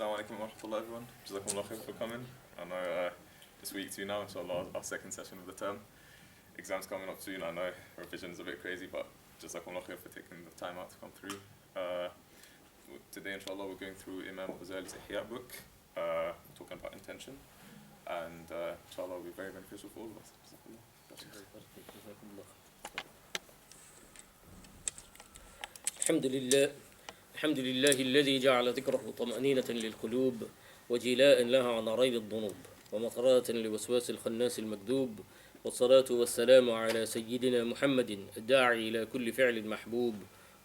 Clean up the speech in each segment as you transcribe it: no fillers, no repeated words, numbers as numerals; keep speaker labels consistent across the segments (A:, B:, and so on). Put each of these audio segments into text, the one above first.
A: Assalamu alaikum wa rahmatullah everyone. Jazakumullah khair for coming. I know this week too now, inshallah, our second session of the term. Exams coming up soon. I know revision's a bit crazy, but Jazakumullah khair for taking the time out to come through. Today, inshallah, we're going through Imam Ghazali's Ihya book, talking about intention, and inshallah will be very beneficial for all of us.
B: الحمد لله الذي جعل ذكره طمأنينة للقلوب وجلاء لها عن ريب الذنوب ومطرات لوسواس الخناس المكذوب والصلاة والسلام على سيدنا محمد الداعي إلى كل فعل محبوب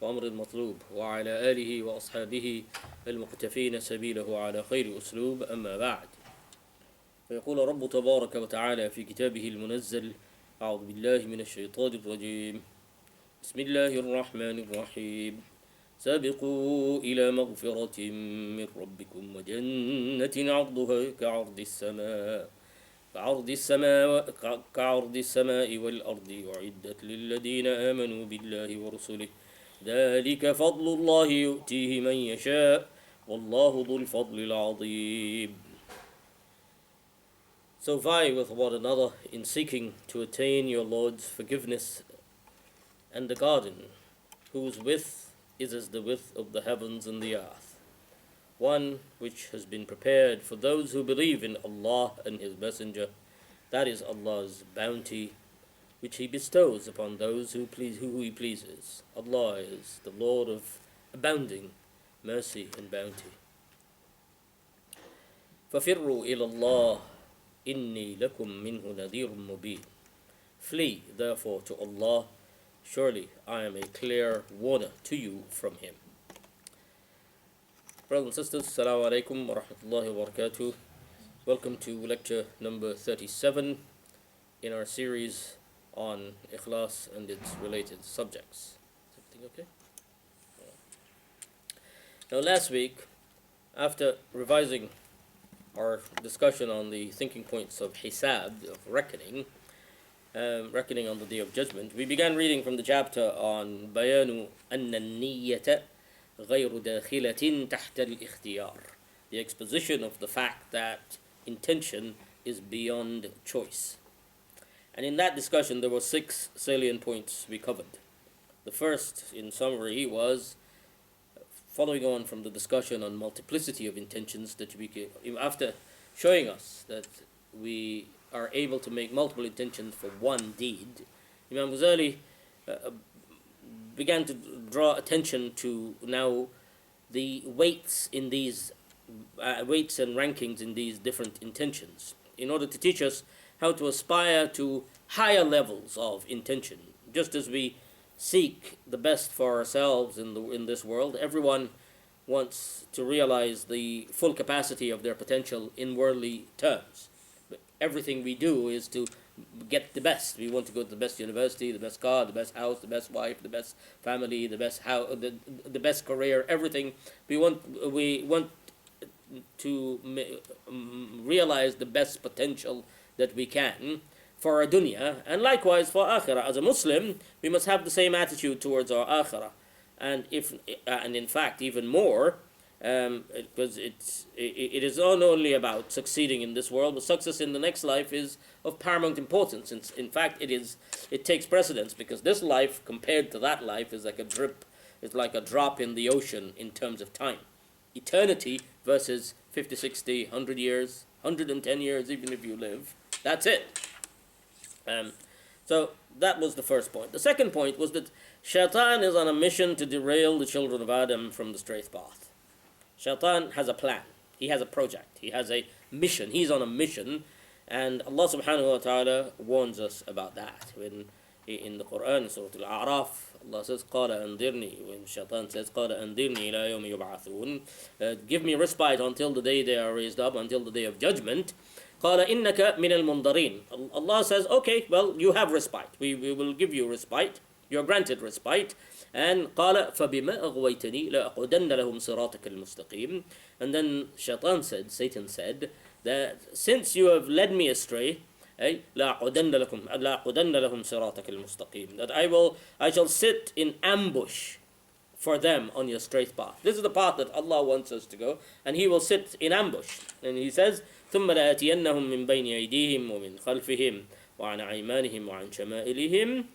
B: وأمر مطلوب وعلى آله وأصحابه المقتفين سبيله على خير أسلوب. أما بعد، فيقول رب تبارك وتعالى في كتابه المنزل: أعوذ بالله من الشيطان الرجيم، بسم الله الرحمن الرحيم، سابقوا إلى مغفرة من ربكم وجنة عرضها كعرض السماء والأرض أعدت للذين آمنوا بالله ورسله ذلك فضل الله يؤتيه من يشاء والله ذو الفضل العظيم. So vie with one another in seeking to attain your Lord's forgiveness and the garden, whose width is as the width of the heavens and the earth, one which has been prepared for those who believe in Allah and His Messenger. That is Allah's bounty, which He bestows upon those who He pleases. Allah is the Lord of abounding mercy and bounty. فَفِرُّوا إِلَى اللَّهِ إِنِّي لَكُمْ مِنْهُ نَذِيرٌ مُبِينٌ. Flee, therefore, to Allah. Surely I am a clear warner to you from Him. Brothers and sisters, Assalamu alaikum wa rahmatullahi wa barakatuh. Welcome to lecture number 37 in our series on Ikhlas and its related subjects. Is everything okay? Now, last week, after revising our discussion on the thinking points of hisab, of reckoning on the Day of Judgment, we began reading from the chapter on بيان أن النية غير داخلة تحت الاختيار, the exposition of the fact that intention is beyond choice. And in that discussion there were 6 salient points we covered. The first, in summary, was following on from the discussion on multiplicity of intentions, that after showing us that we are able to make multiple intentions for one deed, Imam Ghazali began to draw attention to now the weights in these weights and rankings in these different intentions, in order to teach us how to aspire to higher levels of intention. Just as we seek the best for ourselves in this world, everyone wants to realize the full capacity of their potential in worldly terms. Everything we do is to get the best. We want to go to the best university, the best car, the best house, the best wife, the best family, the best house, the best career. Everything we want to realize the best potential that we can for our dunya, and likewise for akhirah. As a Muslim, we must have the same attitude towards our akhirah, and in fact even more. Because it is not only about succeeding in this world, but success in the next life is of paramount importance. In fact, it takes precedence, because this life compared to that life is like a drop in the ocean in terms of time. Eternity versus 50, 60, 100 years, 110 years, even if you live, that's it. So that was the first point. The second point was that Shaitan is on a mission to derail the children of Adam from the straight path. Shaitan has a plan, he has a project, he has a mission, he's on a mission, and Allah subhanahu wa ta'ala warns us about that. When in the Quran, in Surah Al-A'raf, Allah says, قَالَ أَنذِرْنِي, when Shaitan says, قَالَ أَنذِرْنِي إِلَى يَوْمِ يُبْعَثُونَ, give me respite until the day they are raised up, until the day of judgment. قَالَ إِنَّكَ مِنَ الْمُنْضَرِينَ, Allah says, okay, well, you have respite, we will give you respite, you're granted respite. And قال فبما أغويتني لأقعدن لهم صراطك المستقيم. And then Satan said that since you have led me astray, لأقعدن لهم صراطك المستقيم, that I shall sit in ambush for them on your straight path. This is the path that Allah wants us to go, and He will sit in ambush. And He says, ثُمَّ لَآتِيَنَّهُم مِّن بَيْنِ أَيْدِيهِمْ وَمِنْ خَلْفِهِمْ وَعَنْ أَيْمَانِهِمْ وَعَنْ شَمَائِلِهِمْ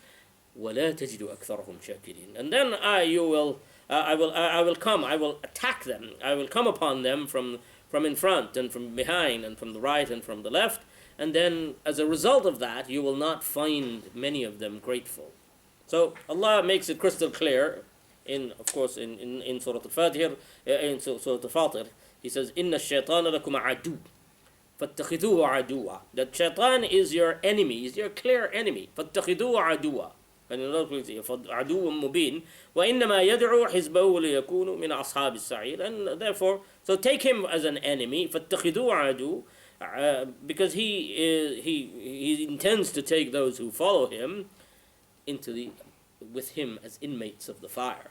B: وَلَا تَجِدُ أَكْثَرَهُم شَاكِرِينَ. And then I will come, I will attack them, I will come upon them from in front and from behind and from the right and from the left, and then as a result of that, you will not find many of them grateful. So Allah makes it crystal clear, in Surah Al-Fatiha, in Surah Al-Fatir, He says, إِنَّ الشَّيْطَانَ لَكُمْ عَدُوٌّ فَاتَّخِذُوهُ عَدُوًّا. That shaitan is your enemy, is your clear enemy. فَاتَّخِذُوهُ عَدُوًّا. And in another place, عَدُوٌّ مُبِينٌ وَإِنَّمَا يَدْعُو حِزْبَهُ لِيَكُونُوا مِنْ أَصْحَابِ السَّعِيرِ. And therefore, so take him as an enemy, فَاتَّخِذُوهُ عَدُوًّا, because he intends to take those who follow him with him as inmates of the fire.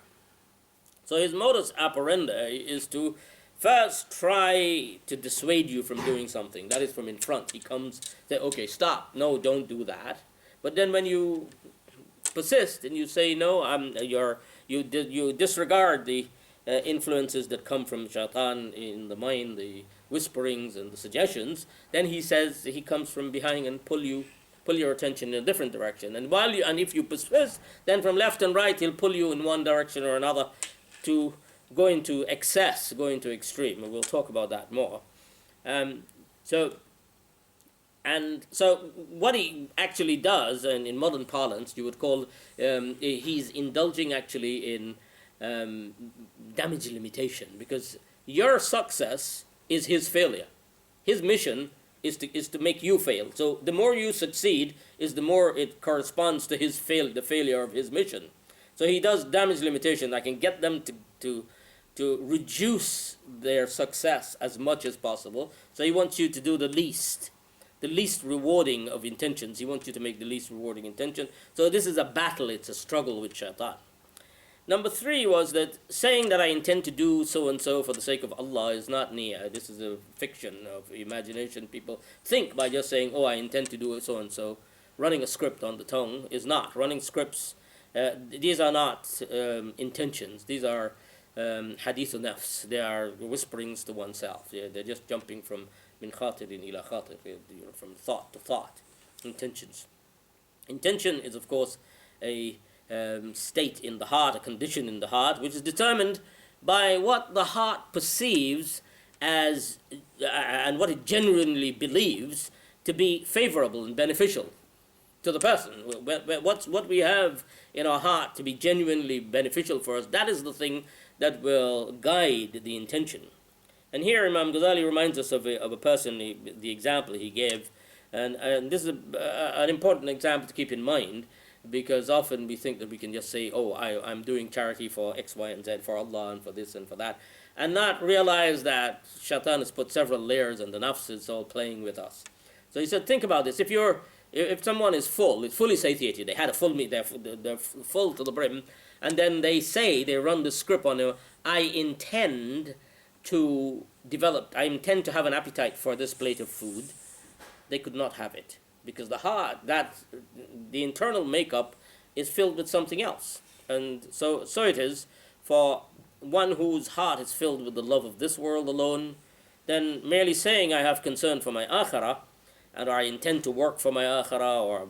B: So his modus operandi is to first try to dissuade you from doing something. That is from in front. He comes, say, okay, stop. No, don't do that. But then when you persist and you say no, you disregard the influences that come from shaitan in the mind, the whisperings and the suggestions, then he comes from behind and pull your attention in a different direction. And if you persist, then from left and right he'll pull you in one direction or another to go into excess, go into extreme, and we'll talk about that more. So what he actually does, and in modern parlance you would call, he's indulging actually in damage limitation, because your success is his failure. His mission is to make you fail. So the more you succeed is the more it corresponds to the failure of his mission. So he does damage limitation. I can get them to reduce their success as much as possible. So he wants you to do the least rewarding of intentions. He wants you to make the least rewarding intention. So this is a battle, it's a struggle with shaitan. Number 3 was that saying that I intend to do so and so for the sake of Allah is not niyyah. This is a fiction of imagination. People think by just saying, oh, I intend to do so and so. Running a script on the tongue is not. Running scripts, these are not intentions. These are hadith nafs. They are whisperings to oneself. They're just jumping from min khatirin ila khatir, from thought to thought. Intentions. Intention is, of course, a state in the heart, a condition in the heart, which is determined by what the heart perceives as, and what it genuinely believes to be favorable and beneficial to the person. What we have in our heart to be genuinely beneficial for us, that is the thing that will guide the intention. And here Imam Ghazali reminds us of a person, the example he gave, and this is an important example to keep in mind, because often we think that we can just say, oh, I'm doing charity for X, Y, and Z, for Allah and for this and for that, and not realize that shaitan has put several layers and the nafs is all playing with us. So he said, think about this. If someone is fully satiated, they had a full meal, they're full to the brim, and then they run the script on them, I intend to have an appetite for this plate of food, they could not have it. Because the heart, the internal makeup is filled with something else. And so it is for one whose heart is filled with the love of this world alone, then merely saying I have concern for my akhirah, and I intend to work for my akhirah, or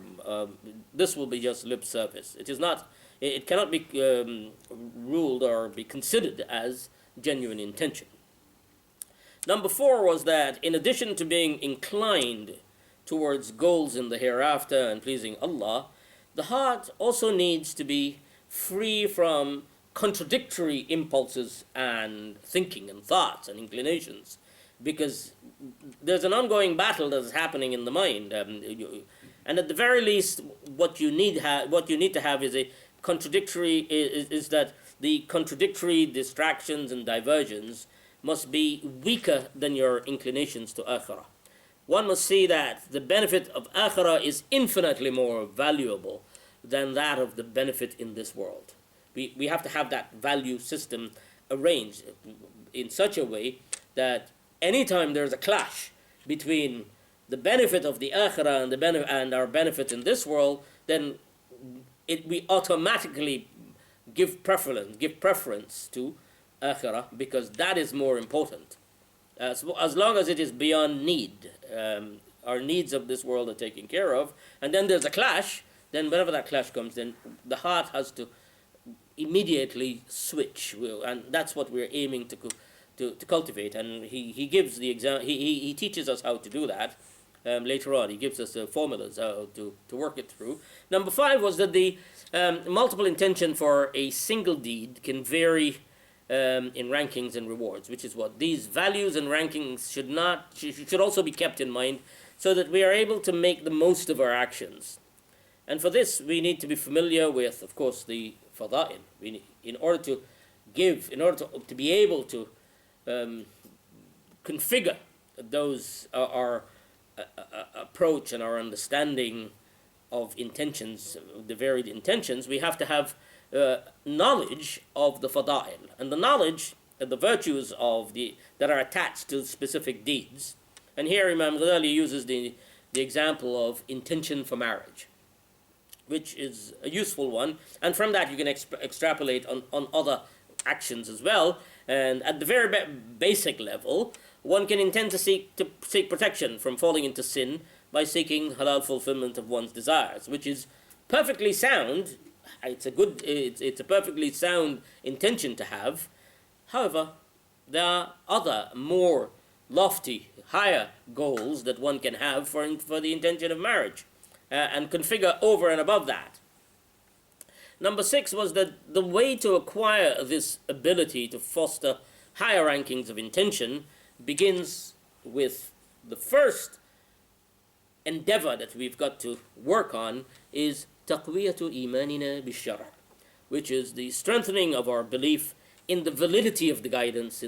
B: this will be just lip service. It cannot be ruled or be considered as genuine intention. Number 4 was that in addition to being inclined towards goals in the hereafter and pleasing Allah, the heart also needs to be free from contradictory impulses and thinking and thoughts and inclinations, because there's an ongoing battle that is happening in the mind, and at the very least, what you need to have is a contradictory. Is that the contradictory distractions and diversions must be weaker than your inclinations to akhirah. One must see that the benefit of akhirah is infinitely more valuable than that of the benefit in this world. We have to have that value system arranged in such a way that anytime there's a clash between the benefit of the akhirah and our benefit in this world, then we automatically give preference to akhirah, because that is more important. As long as it is beyond need, our needs of this world are taken care of, and then there's a clash, then whenever that clash comes, then the heart has to immediately switch, and that's what we're aiming to cultivate. And he gives the exam. He teaches us how to do that. Later on, he gives us the formulas to work it through. Number 5 was that the multiple intention for a single deed can vary in rankings and rewards, which is what these values and rankings should also be kept in mind, so that we are able to make the most of our actions. And for this, we need to be familiar with, of course, the faidail. In order to be able to configure those our approach and our understanding of intentions, the varied intentions, we have to have knowledge of the faidail, and the knowledge of the virtues that are attached to specific deeds. And here Imam Ghazali uses the example of intention for marriage, which is a useful one, and from that you can extrapolate on other actions as well. And at the very basic level, one can intend to seek protection from falling into sin by seeking halal fulfillment of one's desires, which is perfectly sound. It's a perfectly sound intention to have. However, there are other more lofty, higher goals that one can have for the intention of marriage, and configure over and above that. Number 6 was that the way to acquire this ability to foster higher rankings of intention begins with the first endeavor that we've got to work on is taqwiyatu imanina bishara, which is the strengthening of our belief in the validity of the guidance.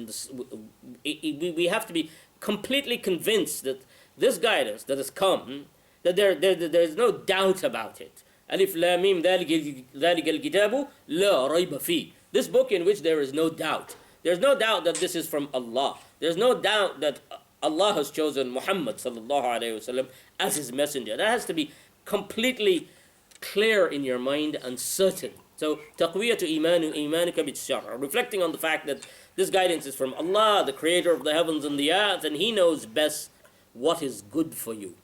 B: We have to be completely convinced that this guidance that has come, that there is no doubt about it. Alif lam mim dhalika al-kitabu la rayba fi. This book in which there is no doubt. There's no doubt that this is from Allah. There's no doubt that Allah has chosen Muhammad sallallahu alayhi wasallam as his messenger. That has to be completely clear in your mind and certain. So taqwiyatu imanika bishara, reflecting on the fact that this guidance is from Allah, the creator of the heavens and the earth, and he knows best what is good for you.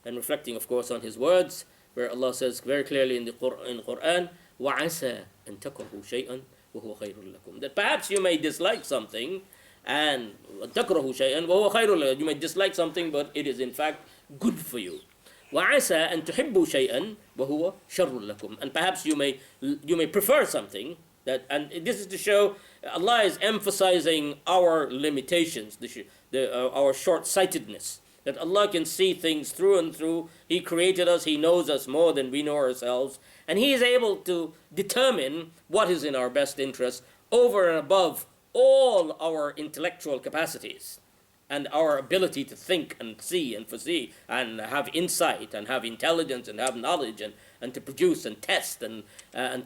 B: And reflecting, of course, on his words, where Allah says very clearly in the Quran, وَعَسَى أَن تَكْرَهُ شَيْئًا وَهُوَ خَيْرٌ لَكُمْ, that perhaps you may dislike something, and تَكْرَهُ شَيْئًا وَهُوَ خَيْرٌ لَكُمْ, you may dislike something, but it is in fact good for you. وَعَسَى أَن تُحِبُّوا شَيْئًا وَهُوَ شَرٌ لَكُمْ, and perhaps you may prefer something, and this is to show Allah is emphasizing our limitations, our short-sightedness, that Allah can see things through and through. He created us, He knows us more than we know ourselves, and He is able to determine what is in our best interest over and above all our intellectual capacities and our ability to think and see and foresee and have insight and have intelligence and have knowledge and to produce and test and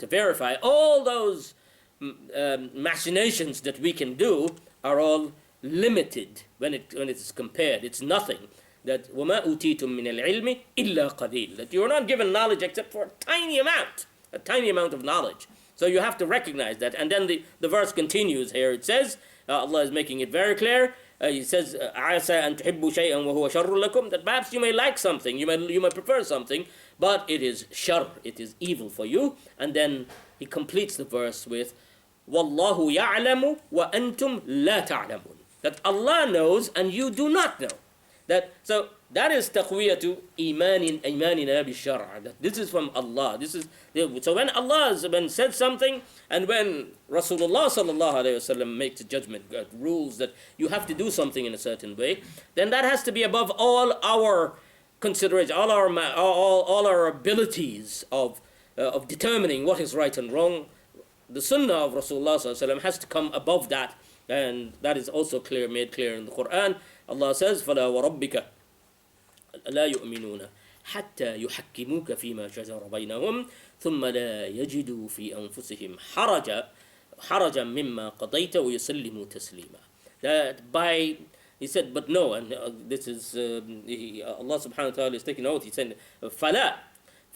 B: to verify. All those machinations that we can do are all limited when it is compared. It's nothing. That وَمَا أُوتِيتُم مِّنَ الْعِلْمِ إِلَّا قَلِيلٌ, that you are not given knowledge except for a tiny amount of knowledge. So you have to recognize that. And then the verse continues here. It says, Allah is making it very clear. He says, عَسَى أَن تُحِبُّوا شَيْئًا وَهُوَ شَرٌ لَكُمْ, that perhaps you may like something, you may prefer something, but it is shar, it is evil for you. And then he completes the verse with وَاللَّهُ يَعْلَمُ وَأَنْتُمْ لَا تَعْلَمُونَ, that Allah knows and you do not know. So that is taqwiyatu imanina bishara, that this is from Allah. So when Allah said something, and when Rasulullah sallallahu alayhi wasallam makes a judgment, rules that you have to do something in a certain way, then that has to be above all our consideration, all our abilities of determining what is right and wrong. The sunnah of Rasulullah sallallahu alayhi wasallam has to come above that, and that is also made clear in the Quran. Allah says, فَلَا وَرَبِّكَ لَا يُؤْمِنُونَ حَتَّى يُحَكِّمُوكَ فِي مَا شَجَرَ بَيْنَهُمْ ثُمَّ لَا يَجِدُوا فِي أَنفُسِهِمْ حَرَجًا مِمَّا قَضَيْتَ وَيُسَلِّمُوا تَسْلِيمًا. He said, but no, and this is Allah subhanahu wa ta'ala is taking note. He said, فَلَا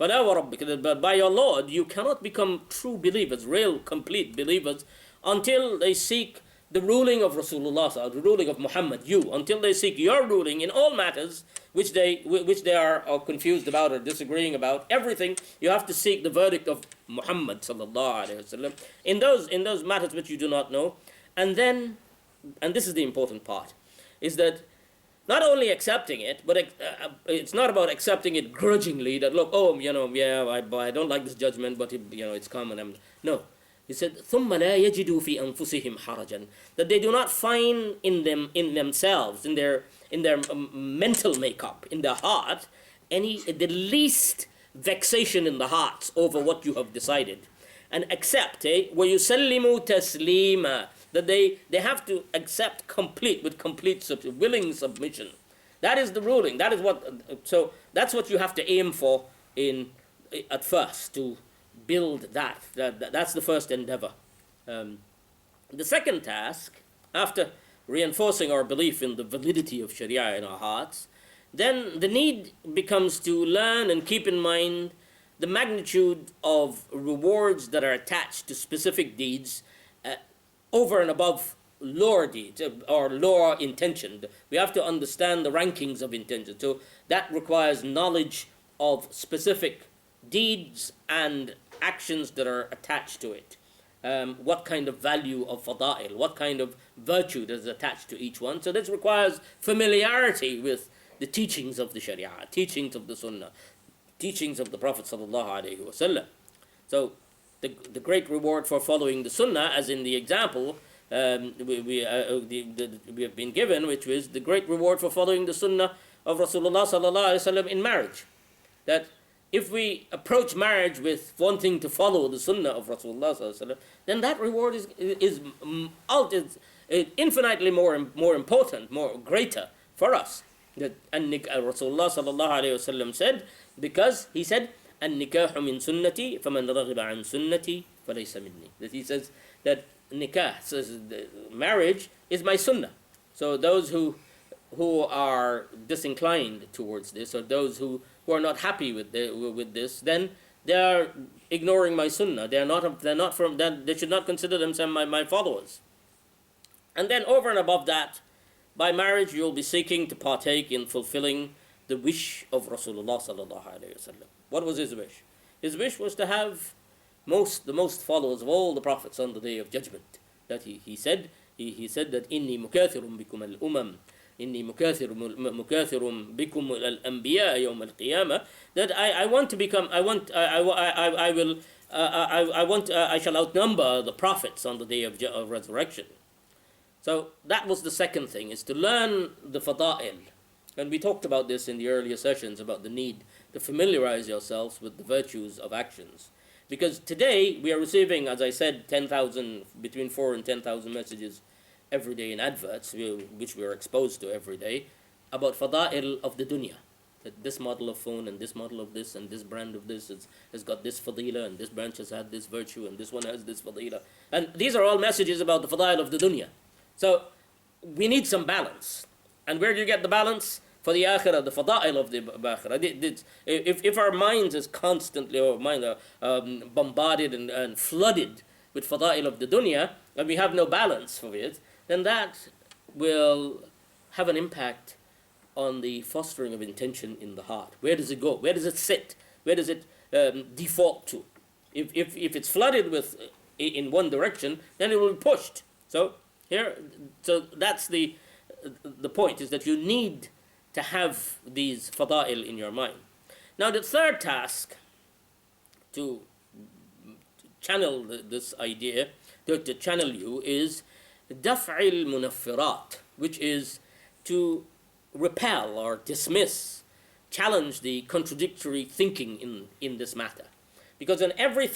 B: فَلَا وَرَبِّكَ, but by your Lord, you cannot become true believers, real, complete believers, until they seek the ruling of Rasulullah, the ruling of Muhammad, you, until they seek your ruling in all matters which they are confused about or disagreeing about. Everything, you have to seek the verdict of Muhammad sallallahu alaihi wasallam in those matters which you do not know. And then, and this is the important part, is that not only accepting it, but it's not about accepting it grudgingly, that look, oh, I don't like this judgment, but it's common. No. He said, ثُمَّ لَا يَجِدُوا فِي أَنفُسِهِمْ حَرَجًا, that they do not find in themselves, in their mental makeup, in their heart, the least vexation in the hearts over what you have decided. And accept, وَيُسَلِّمُوا تَسْلِيمًا, that they have to accept with complete willing submission. That is the ruling. That is so that's what you have to aim for at first, to build that. That's the first endeavor. The second task, after reinforcing our belief in the validity of Sharia in our hearts, then the need becomes to learn and keep in mind the magnitude of rewards that are attached to specific deeds over and above lower deeds or lower intention. We have to understand the rankings of intention. So that requires knowledge of specific deeds and actions that are attached to it. What kind of value of faidail, what kind of virtue that is attached to each one. So this requires familiarity with the teachings of the Sharia, teachings of the Sunnah, teachings of the Prophet sallallahu alaihi wasallam. So the great reward for following the Sunnah, as in the example we have been given, which was the great reward for following the Sunnah of Rasulullah sallallahu alaihi wasallam in marriage. That if we approach marriage with wanting to follow the Sunnah of Rasulullah sallallahu alaihi wasallam, then that reward is infinitely more important, more greater for us. And Rasulullah sallallahu alaihi wasallam said, because he said, النكاح من سنتي فمن رغب عن سنتي فليس مني. That he says that nikah, says marriage, is my sunnah. So those who are disinclined towards this, or those who are not happy with this, then they are ignoring my sunnah. They should not consider themselves my followers. And then over and above that, by marriage you will be seeking to partake in fulfilling the wish of Rasulullah sallallahu alaihi wasallam. What was his wish? His wish was to have the most followers of all the prophets on the day of judgment. That he said that inni mukathirum bikum al-umam, inni mukathirum bikum al-anbiya yawm al-qiyamah. That I shall outnumber the prophets on the day of resurrection. So that was the second thing, is to learn the faidail. And we talked about this in the earlier sessions, about the need to familiarize yourselves with the virtues of actions. Because today we are receiving, as I said, between 4,000 and 10,000 messages every day in adverts, which we are exposed to every day, about faidail of the dunya. That this model of phone and this model of this and this brand of this has got this fadila, and this branch has had this virtue, and this one has this fadila. And these are all messages about the faidail of the dunya. So we need some balance. And where do you get the balance? For the akhirah, the fadail of the akhirah. If our minds is constantly bombarded and flooded with fadail of the dunya, and we have no balance for it, then that will have an impact on the fostering of intention in the heart. Where does it go? Where does it sit? Where does it default to? If it's flooded with in one direction, then it will be pushed. So that's the point, is that you need to have these fadail in your mind. Now the third task to channel this idea, to channel you, is daf'il munaffirat, which is to repel or dismiss, challenge the contradictory thinking in this matter. Because in every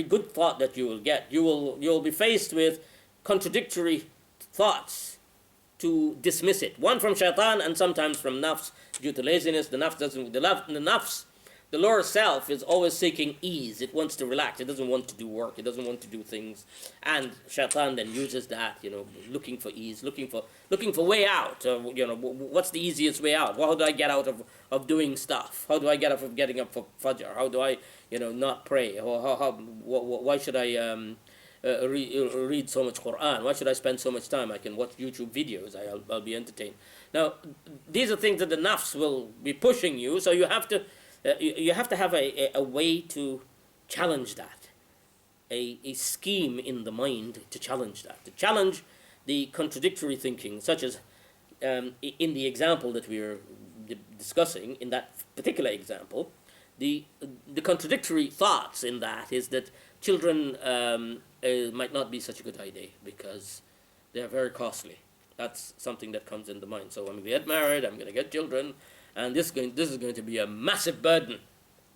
B: good thought that you will get, you will be faced with contradictory thoughts to dismiss it. One from shaitan and sometimes from nafs, due to laziness. The nafs The lower self is always seeking ease. It wants to relax. It doesn't want to do work. It doesn't want to do things. And shaitan then uses that, looking for ease, looking for way out. What's the easiest way out? How do I get out of doing stuff? How do I get out of getting up for Fajr? How do I, not pray? Why should I read so much Quran? Why should I spend so much time? I can watch YouTube videos. I'll be entertained. Now, these are things that the nafs will be pushing you. So you have to have a way to challenge that, a scheme in the mind to challenge that, to challenge the contradictory thinking, such as in the example that we are discussing, in that particular example, the contradictory thoughts in that is that children might not be such a good idea because they are very costly. That's something that comes in the mind. So when we get married, I'm going to get children, and this is going to be a massive burden.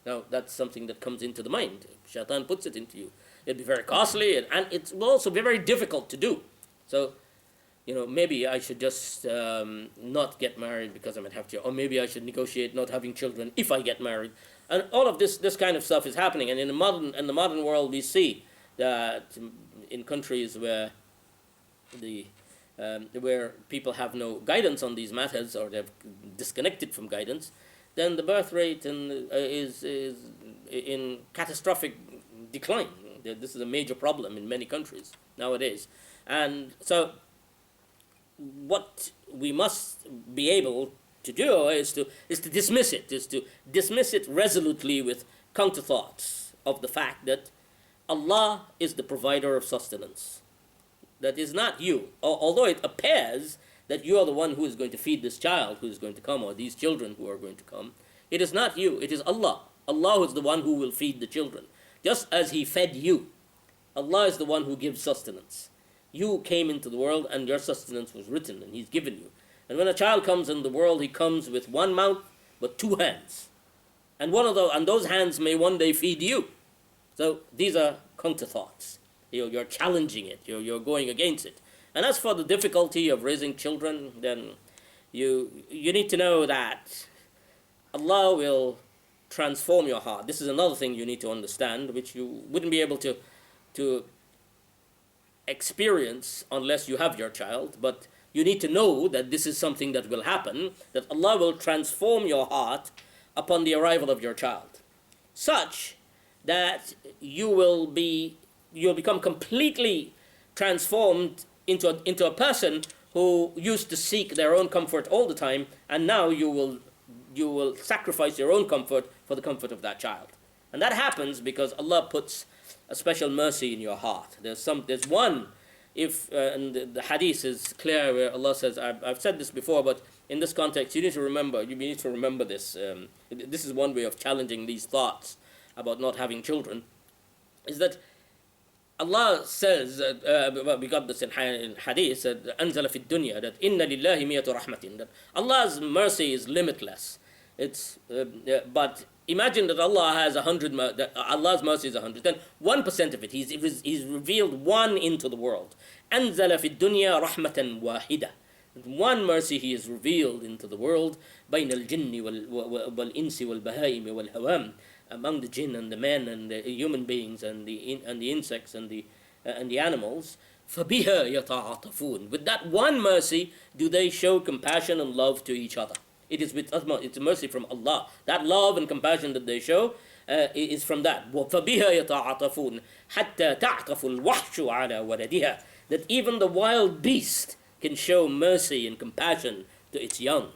B: Now, that's something that comes into the mind. Shaitan puts it into you. It'll be very costly, and it will also be very difficult to do. So, maybe I should just not get married because I might have to, or maybe I should negotiate not having children if I get married. And all of this kind of stuff is happening. And in the modern world, we see that in countries where where people have no guidance on these matters, or they've disconnected from guidance, then the birth rate is in catastrophic decline. This is a major problem in many countries nowadays. And so what we must be able to do is to dismiss it resolutely with counter thoughts of the fact that Allah is the provider of sustenance. That is not you. Although it appears that you are the one who is going to feed this child who is going to come, or these children who are going to come, it is not you, it is Allah. Allah is the one who will feed the children. Just as He fed you, Allah is the one who gives sustenance. You came into the world and your sustenance was written and He's given you. And when a child comes in the world, he comes with one mouth but two hands. And those hands may one day feed you. So these are counter thoughts. You're challenging it. You're going against it. And as for the difficulty of raising children, then you need to know that Allah will transform your heart. This is another thing you need to understand, which you wouldn't be able to experience unless you have your child. But you need to know that this is something that will happen, that Allah will transform your heart upon the arrival of your child, such that you'll become completely transformed into a person who used to seek their own comfort all the time, and now you will sacrifice your own comfort for the comfort of that child. And that happens because Allah puts a special mercy in your heart. There's one, and the hadith is clear where Allah says, I've said this before, but in this context you need to remember this. This is one way of challenging these thoughts about not having children, is that Allah says, we got this in hadith, أنزل في الدنيا, that إن لله مئة رحمة, that Allah's mercy is limitless. But imagine that Allah has 100, that Allah's mercy is 100, then 1% of it, He's revealed one into the world. أنزل في الدنيا رحمة واحدة. One mercy He has revealed into the world, بين الجن والإنس والبهائم والهوام, among the jinn and the men and the human beings and the insects and the animals. فَبِهَا يَتَعَاطَفُونَ. With that one mercy do they show compassion and love to each other. It's a mercy from Allah. That love and compassion that they show is from that. فَبِهَا يَتَعَاطَفُونَ حَتَّى تَعْطَفُ الْوَحْشُ عَلَى وَلَدِهَا. That even the wild beast can show mercy and compassion to its young.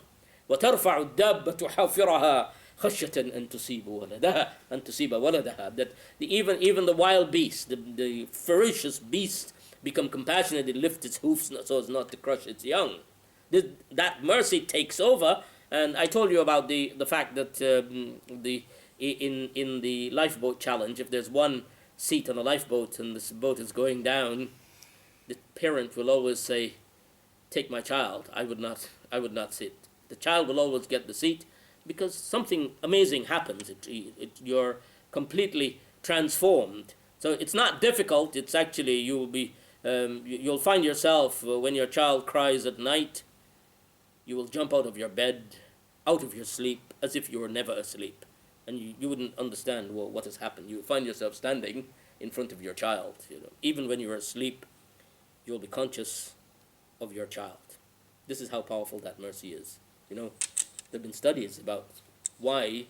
B: وَتَرْفَعُ الدَّابَّةُ حَافِرَهَا خشية أن تصيب ولدها. That even the wild beast, the ferocious beast, become compassionate. It lifts its hoofs so as not to crush its young. That mercy takes over. And I told you about the fact that in the lifeboat challenge, if there's one seat on a lifeboat and this boat is going down, the parent will always say, "Take my child. I would not sit." The child will always get the seat, because something amazing happens. You're completely transformed. So it's not difficult. It's actually, you'll find yourself, when your child cries at night, you will jump out of your bed, out of your sleep, as if you were never asleep. and you wouldn't understand what has happened. You find yourself standing in front of your child. Even when you're asleep, you'll be conscious of your child. This is how powerful that mercy is. There have been studies about why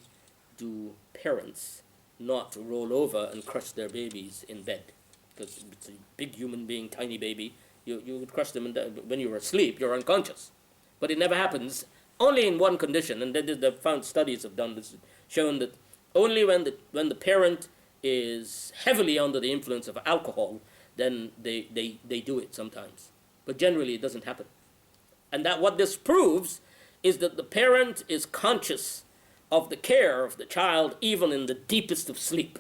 B: do parents not roll over and crush their babies in bed. Because it's a big human being, tiny baby, you would crush them, and when you're asleep, you're unconscious. But it never happens, only in one condition, and the found studies have done this, shown that only when the parent is heavily under the influence of alcohol, then they do it sometimes. But generally it doesn't happen. And that what this proves is that the parent is conscious of the care of the child even in the deepest of sleep.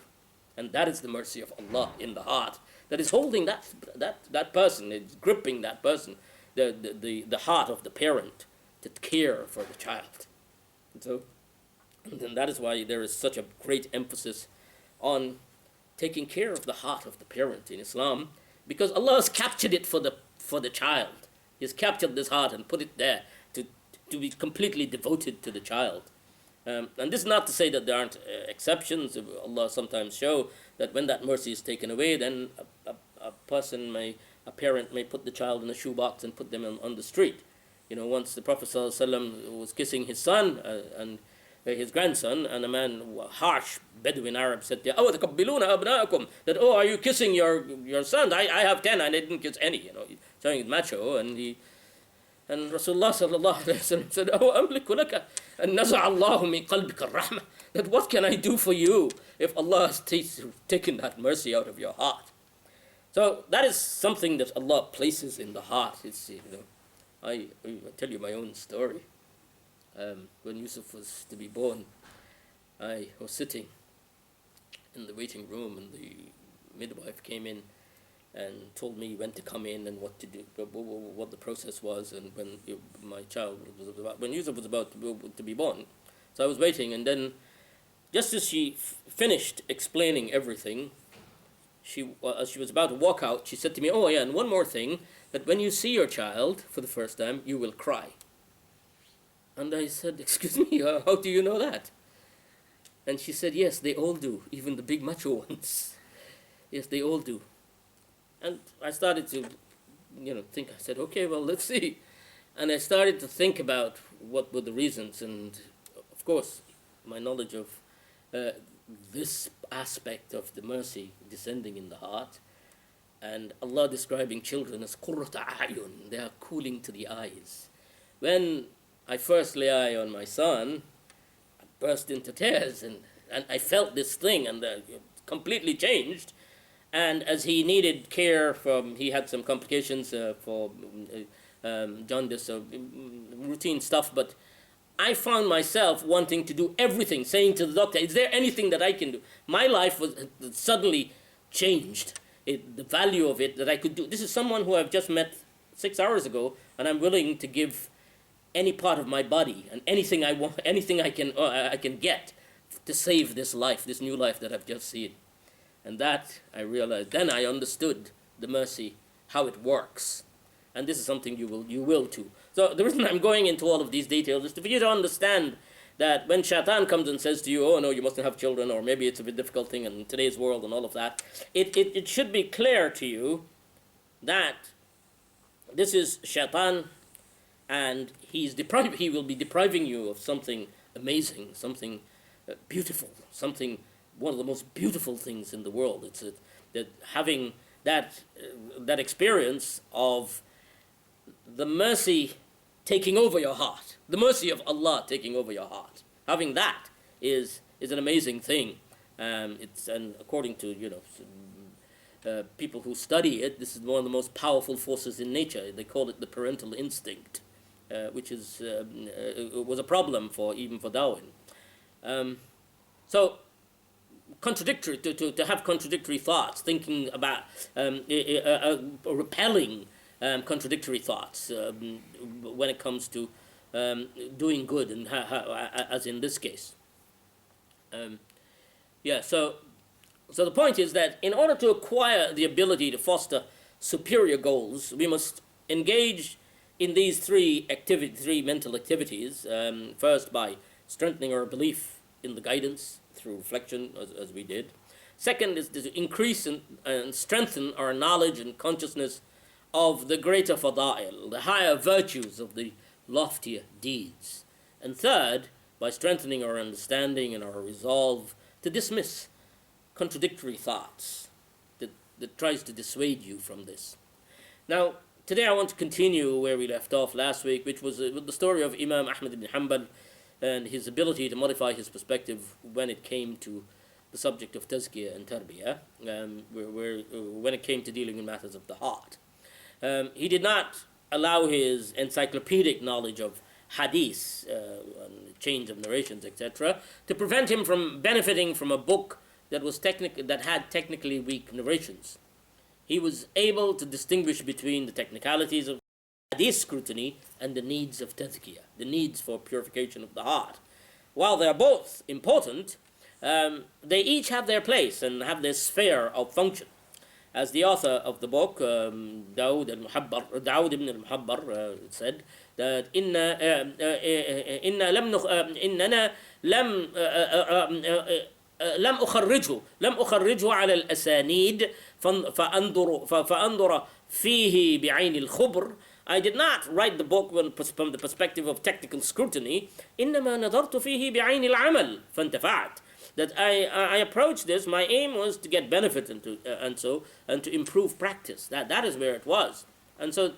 B: And that is the mercy of Allah in the heart that is holding that person, it's gripping that person, the heart of the parent to care for the child. And that is why there is such a great emphasis on taking care of the heart of the parent in Islam, because Allah has captured it for the child. He has captured this heart and put it there to be completely devoted to the child. And this is not to say that there aren't exceptions. Allah sometimes show that when that mercy is taken away, then a parent may put the child in a shoebox and put them on the street. Once the Prophet ﷺ was kissing his son and his grandson, and a man, harsh Bedouin Arab, said, that, oh, are you kissing your son? I have 10 and I didn't kiss any. He's showing his macho, and Rasulullah sallallahu alayhi wa sallam said, oh, amliku laka an naza' Allahu min qalbika ar-rahmah, that what can I do for you if Allah has taken that mercy out of your heart? So that is something that Allah places in the heart. It's, I tell you my own story. When Yusuf was to be born, I was sitting in the waiting room, and the midwife came in and told me when to come in and what to do, what the process was, and when when Yusuf was about to be born. So I was waiting, and then just as she finished explaining everything, as she was about to walk out, she said to me, oh yeah, and one more thing, that when you see your child for the first time, you will cry. And I said, excuse me, how do you know that? And she said, yes, they all do, even the big macho ones. Yes, they all do. And I started to, think. I said, okay, well, let's see. And I started to think about what were the reasons. And, of course, my knowledge of this aspect of the mercy descending in the heart, and Allah describing children as qurrata a'yun, they are cooling to the eyes. When I first lay eye on my son, I burst into tears, and I felt this thing, and completely changed. And as he needed care he had some complications for jaundice, routine stuff, but I found myself wanting to do everything, saying to the doctor, is there anything that I can do? My life was suddenly changed, the value of it that I could do. This is someone who I've just met 6 hours ago, and I'm willing to give any part of my body and anything I want, anything I can get to save this life, this new life that I've just seen. And that I realized, then I understood the mercy, how it works. And this is something you will too. So the reason I'm going into all of these details is for you to understand that when shaitan comes and says to you, oh no, you mustn't have children, or maybe it's a bit difficult thing in today's world and all of that, it should be clear to you that this is shaitan, and he will be depriving you of something amazing, something beautiful, something, one of the most beautiful things in the world. It's that having that experience of the mercy taking over your heart, the mercy of Allah taking over your heart. Having that is an amazing thing. And according to people who study it, this is one of the most powerful forces in nature. They call it the parental instinct, which was a problem even for Darwin. So contradictory to have contradictory thoughts, thinking about repelling contradictory thoughts when it comes to doing good, and as in this case. So the point is that in order to acquire the ability to foster superior goals, we must engage in these three mental activities. First, by strengthening our belief in the guidance. through reflection, as we did. Second is to increase and strengthen our knowledge and consciousness of the greater faidail, the higher virtues of the loftier deeds. And third, by strengthening our understanding and our resolve to dismiss contradictory thoughts that tries to dissuade you from this. Now, today I want to continue where we left off last week, which was with the story of Imam Ahmad ibn Hanbal and his ability to modify his perspective when it came to the subject of tazkiyah and tarbiyah, when it came to dealing with matters of the heart. He did not allow his encyclopedic knowledge of hadith, and change of narrations, etc., to prevent him from benefiting from a book that had technically weak narrations. He was able to distinguish between the technicalities of hadith scrutiny and the needs of tazkiyah, the needs for purification of the heart. While they are both important, they each have their place and have their sphere of function. As the author of the book, Dawood ibn al-Muhabbar, said that إننا لم أخرجه على الأسانيد فأنظر فيه بعين الخبر. I did not write the book from the perspective of technical scrutiny. إنما نظرت فيه بعين العمل فانتفعت. That I approached this, my aim was to get benefit and to improve practice. That is where it was. And so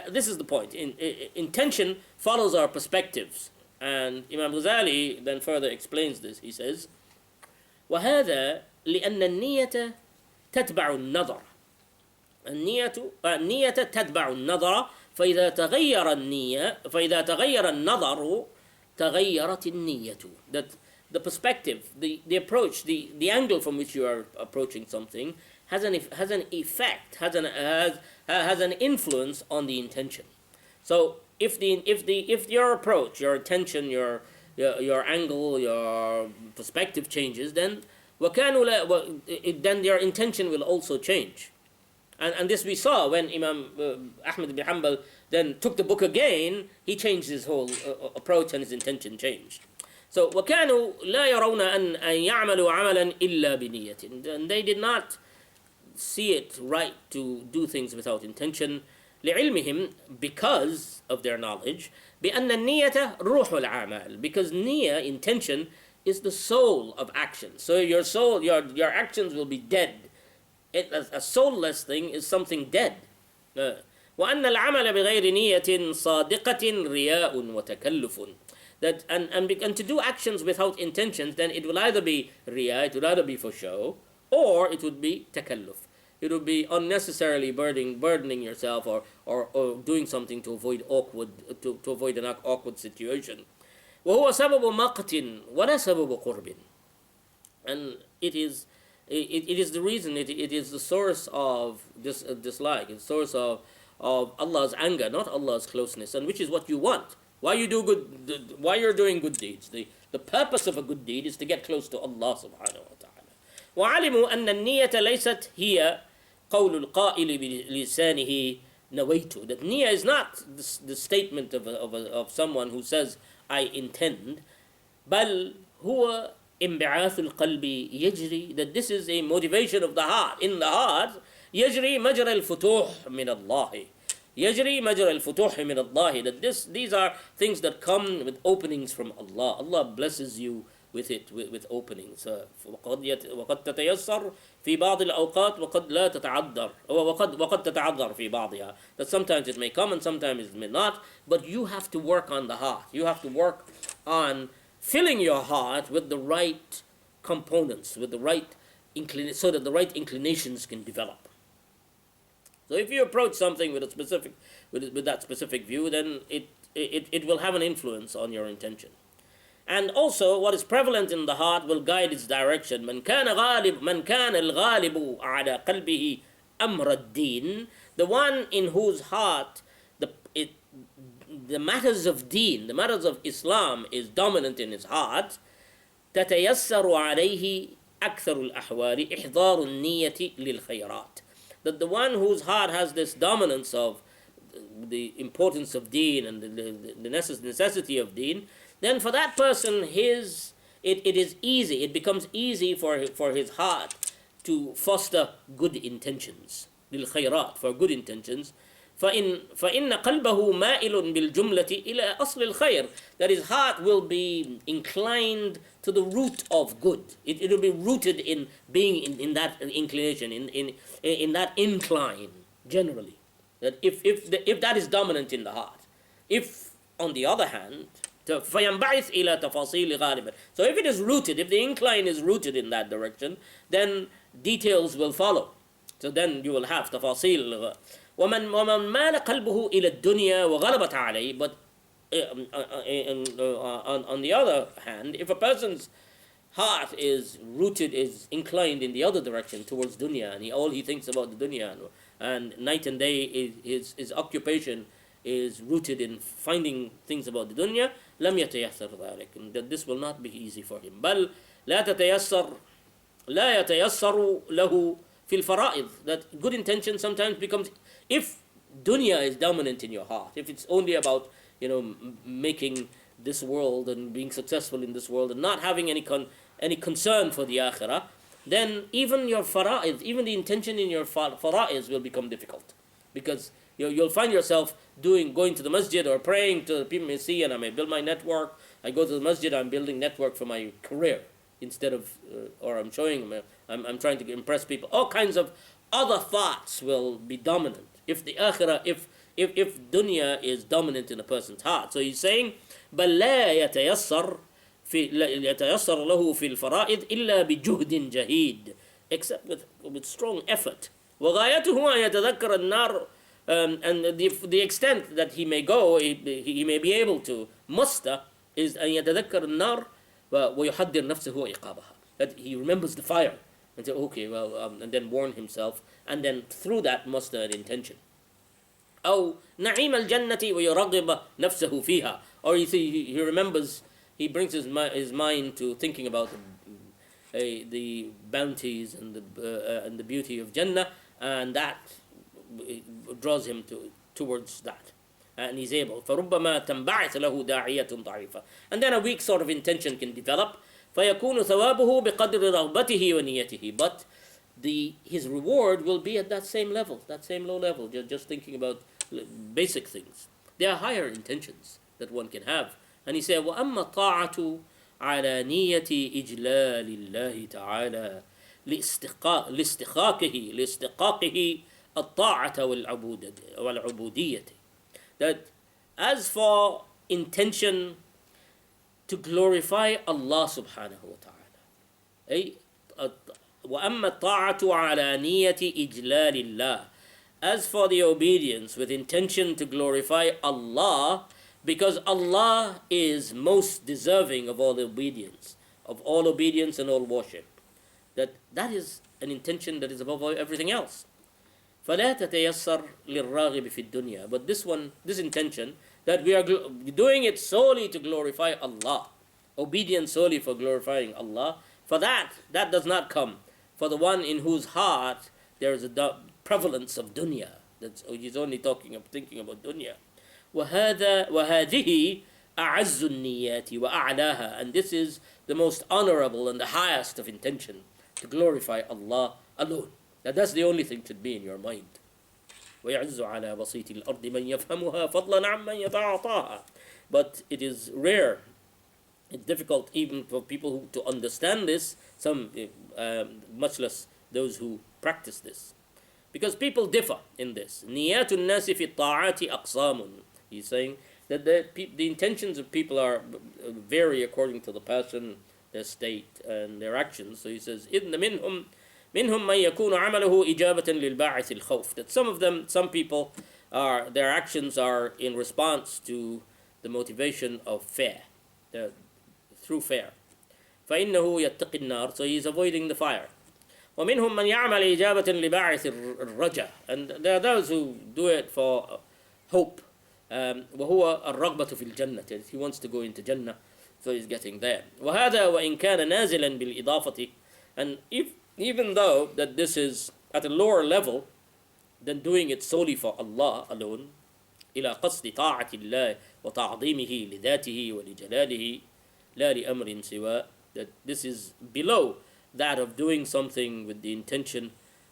B: this is the point. Intention follows our perspectives. And Imam Ghazali then further explains this. He says, وهذا لأن النية تتبع النظر. النية تتبع النظر فإذا تغير النظر تغيرت النية. That the perspective, the approach, the angle from which you are approaching something has an effect, has an influence on the intention. So if your approach, your intention, your angle, your perspective changes, then your intention will also change. And this we saw when Imam Ahmad ibn Hanbal then took the book again. He changed his whole approach and his intention changed. So وَكَانُوا لَا يَرَوْنَ أَنْ يَعْمَلُوا عَمَلًا إِلَّا بِنِيَّةٍ. And they did not see it right to do things without intention. لِعِلْمِهِمْ, because of their knowledge, بِأَنَّ النِّيَّةَ رُوحُ الْعَمَلِ. Because niyyah, intention, is the soul of action. So your soul, your actions will be dead. A soulless thing is something dead. وَأَنَّ الْعَمَلَ بِغَيْرِ نِيَّةٍ صَادِقَةٍ رِيَاءٌ وَتَكَلُّفٌ. That and to do actions without intentions, then it will either be riya, it will either be for show, or it would be takalluf. It would be unnecessarily burdening yourself or doing something to avoid an awkward situation. وهو سبب مقت ولا سبب قرب. And it is the reason, it is the source of this dislike, it's the source of Allah's anger, not Allah's closeness, and which is what you want. Why you're doing good deeds. The purpose of a good deed is to get close to Allah subhanahu wa ta'ala. وعلموا أن النية ليست هي قول القائل بلسانه نويت. That niyyah is not the statement of someone who says I intend, بل هو انبعاث القلب يجري. That this is a motivation of the heart. In the heart يجري مجرى الفتوح من الله. يجري مجرى الفتوح من الله. That these are things that come with openings from Allah. Allah blesses you with it, with openings. وقد تتيسر في بعض الأوقات وقد لا تتعذر وقد تتعذر في بعضها. That sometimes it may come and sometimes it may not, but you have to work on the heart. You have to work on filling your heart with the right components, with the right so that the right inclinations can develop. So if you approach something with that specific view, then it will have an influence on your intention. And also, what is prevalent in the heart will guide its direction. من كان الغالب على قلبه أمر الدين. The one in whose heart the matters of deen, the matters of Islam is dominant in his heart. تتيسر عليه أكثر الأحوال إحضار النية للخيرات. That the one whose heart has this dominance of the importance of deen and the necessity of deen, then for that person, it is easy, it becomes easy for his heart to foster good intentions, للخيرات, for good intentions. فإن قلبه مائل بالجملة إلى أصل الخير, that his heart will be inclined to the root of good. It will be rooted in being in that inclination, in that incline, generally. That if that is dominant in the heart. If, on the other hand, فينبعث إلى تفاصيل غالبا. So if it is rooted, if the incline is rooted in that direction, then details will follow. So then you will have تفاصيل. ومن مال قلبه إلى الدنيا وغلبت عليه. But on the other hand, if a person's heart is rooted, is inclined in the other direction towards dunya, and all he thinks about the dunya, and night and day his occupation is rooted in finding things about the dunya, لم يتيسر ذلك. And that this will not be easy for him. بل لا يتيسر له في الفرائض. That good intention sometimes becomes, if dunya is dominant in your heart, if it's only about making this world and being successful in this world and not having any concern for the akhirah, then even your fara'id, even the intention in your fara'id will become difficult, because you'll find yourself going to the masjid or praying to the people may see, and I may build my network. I go to the masjid, I'm building network for my career instead of, or I'm showing, I'm trying to impress people. All kinds of other thoughts will be dominant if the akhirah, if dunya is dominant in a person's heart. So he's saying, بل لا يتيسر له في الفرائض إلا بجهد جهيد, except with strong effort. وغايته أن يتذكر النار, and the extent that he may go, he may be able to muster, is أن يتذكر النار ويحضر نفسه وإقابها. That he remembers the fire and say, okay, well, and then warn himself, and then through that muster an intention. أو نعيم الجنة ويرغب نفسه فيها, or he remembers, he brings his mind to thinking about the bounties and the beauty of Jannah, and that draws him towards that, and he's able. فَرُبَّمَا تَنْبَعِث لَهُ دَاعِيَةٌ ضَعِيفَةٌ, and then a weak sort of intention can develop. فَيَكُونُ ثَوَابُهُ بِقَدْرِ رَغْبَتِهِ وَنِيَّتِهِ, but his reward will be at that same level, that same low level, just thinking about basic things. There are higher intentions that one can have. And he said, وَأَمَّا الطَّاعَةُ عَلَى نِيَّةِ إِجْلَالِ اللَّهِ تَعَالَى لِاسْتِقَاقِهِ الطَّاعَةَ وَالْعُبُودِيَّةِ. That as for intention to glorify Allah subhanahu wa ta'ala, وَأَمَّا الطَّاعَةُ عَلَى نِيَّةِ إِجْلَالِ اللَّهِ, as for the obedience with intention to glorify Allah, because Allah is most deserving of all obedience and all worship. That is an intention that is above everything else. فَلَا تَتَيَسَّرْ لِلرَّاغِبِ فِي الدُّنْيَا. But this intention, that we are doing it solely to glorify Allah, obedience solely for glorifying Allah, for that does not come for the one in whose heart there is a prevalence of dunya. He's only thinking about dunya. وهذه أعز النيات وأعلاها, and this is the most honorable and the highest of intention, to glorify Allah alone. That's the only thing to be in your mind. ويعز على بسيط الأرض من يفهمها فضلا عمن يتعاطاها. But it is rare, it's difficult even for people to understand this, some much less those who practice this, because people differ in this. نيات الناس في الطاعات أقسام. He's saying that the intentions of people vary according to the person, their state, and their actions. So he says, إِذْنَ مِنْهُمْ مَنْ يَكُونُ عَمَلُهُ إِجَابَةً لِلْبَاعِثِ الْخَوْفِ. That some people their actions are in response to the motivation of fear, through fear. فَإِنَّهُ يَتَّقِي النَّارِ, so he's avoiding the fire. وَمِنْهُمْ مَنْ يَعْمَلْ إِجَابَةً لِبَاعِثِ الرَّجَى, and there are those who do it for hope. وهو الرغبة في الجنة, he wants to go into Jannah, so he's getting there. وهذا وإن كان نازلا بالإضافة, and even though that this is at a lower level than doing it solely for Allah alone, إلى قصد طاعة الله وتعظيمه لذاته ولجلاله لا لأمر سوى that this is below that of doing something with the intention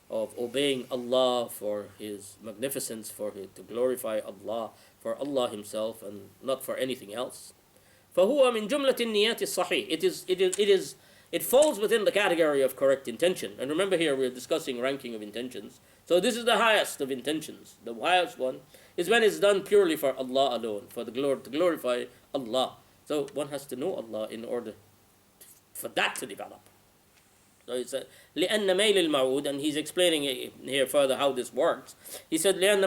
B: of obeying Allah for His magnificence, to glorify Allah, for Allah Himself, and not for anything else. فهو من جملة النيات الصحيح. It falls within the category of correct intention. And remember here we're discussing ranking of intentions. So this is the highest of intentions. The highest one is when it's done purely for Allah alone, for the to glorify Allah. So one has to know Allah in order for that to develop. So it's لأن ميل المعود, and he's explaining here further how this works. He said لأن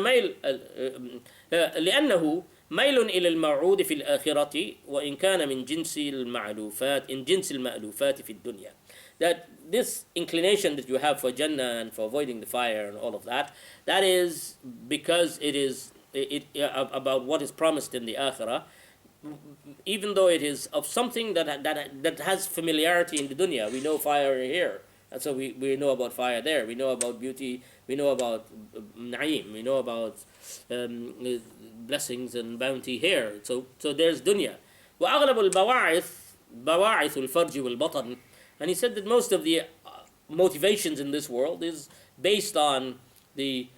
B: لأنه ميل إلى الموعود في الآخرة وإن كان من جنس المألوفات في الدنيا. That this inclination that you have for Jannah and for avoiding the fire and all of that, that is because it is about what is promised in the Akhirah, even though it is of something that has familiarity in the dunya. We know fire here, and so we know about fire there. We know about beauty. We know about na'im. We know about blessings and bounty here. So there's dunya. وأغلب بواعث الفرج والبطن. And he said that most of the motivations in this world is based on the